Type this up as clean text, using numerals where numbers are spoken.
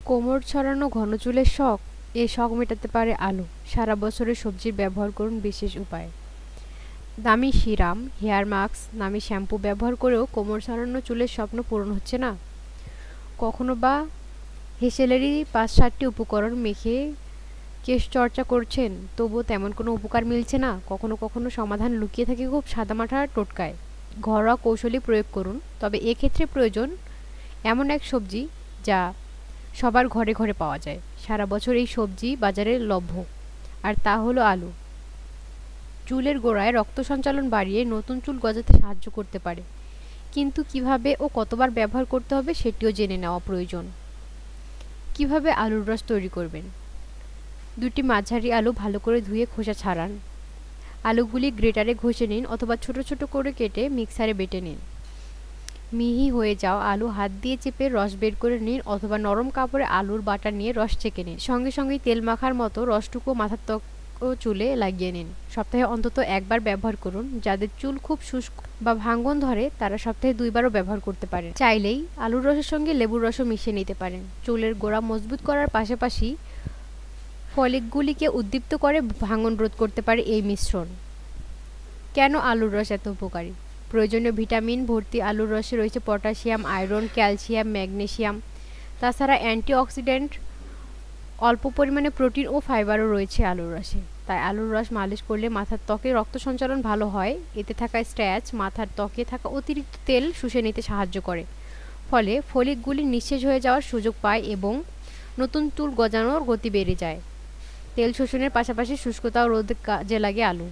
কোমর ছড়ানো ঘন চুলের শখ, এই শখ মেটাতে পারে আলু। সারা বছরের সবজির ব্যবহার করুন বিশেষ উপায়ে। দামি সিরাম, হেয়ার মাস্ক, দামি শ্যাম্পু ব্যবহার করেও কোমর ছড়ানো চুলের স্বপ্ন পূরণ হচ্ছে না। কখনো বা হেসেলেরই ৫-৭টি উপকরণ মেখে কেশ চর্চা করছেন, তবুও তেমন কোনো উপকার মিলছে না। কখনো কখনো সমাধান লুকিয়ে থাকে খুব সাদামাটা টোটকায়। ঘরোয়া কৌশলী প্রয়োগ করুন, তবে এক্ষেত্রে প্রয়োজন এমন এক সবজি যা সবার ঘরে ঘরে পাওয়া যায়। সারা বছর এই সবজি বাজারে লভ্য, আর তা হলো আলু। চুলের গোড়ায় রক্ত সঞ্চালন বাড়িয়ে নতুন চুল গজাতে সাহায্য করতে পারে, কিন্তু কিভাবে ও কতবার ব্যবহার করতে হবে সেটিও জেনে নেওয়া প্রয়োজন। কিভাবে আলুর রস তৈরি করবেন? দুটি মাঝারি আলু ভালো করে ধুয়ে খোসা ছাড়ান। আলুগুলি গ্রেটারে ঘষে নিন অথবা ছোট ছোট করে কেটে মিক্সারে বেটে নিন। মিহি হয়ে যাওয়া আলু হাত দিয়ে চেপে রস বের করে নিন অথবা নরম কাপড়ে আলুর বাটা নিয়ে রস ছেঁকে নিন। সঙ্গে সঙ্গেই তেল মাখার মতো রসটুকু মাথার ত্বক ও চুলে লাগিয়ে নিন। সপ্তাহে অন্তত একবার ব্যবহার করুন। যাদের চুল খুব শুষ্ক বা ভাঙ্গন ধরে তারা সপ্তাহে 2বারও ব্যবহার করতে পারেন। চাইলেই আলুর রসের সঙ্গে লেবুর রসও মিশিয়ে নিতে পারেন। চুলের গোড়া মজবুত করার পাশাপাশি ফলিকগুলিকে উদ্দীপ্ত করে ভাঙ্গন রোধ করতে পারে এই মিশ্রণ। কেন আলুর রস এত উপকারী? প্রয়োজনীয় ভিটামিন ভর্তি আলুর রসে রয়েছে পটাশিয়াম, আয়রন, ক্যালসিয়াম, ম্যাগনেসিয়াম। তাছাড়া অ্যান্টিঅক্সিডেন্ট, অল্প পরিমাণে প্রোটিন ও ফাইবারও রয়েছে আলুর রসে। তাই আলুর রস মালিশ করলে মাথার ত্বকে রক্ত সঞ্চালন ভালো হয়। এতে থাকা স্ট্রেচ মাথার ত্বকে থাকা অতিরিক্ত তেল শুষে নিতে সাহায্য করে। ফলে ফলিকগুলি নিঃশেষ হয়ে যাওয়ার সুযোগ পায় এবং নতুন চুল গজানোর গতি বেড়ে যায়। তেল শোষণের পাশাপাশি শুষ্কতাও রোধে কাজে লাগে আলু।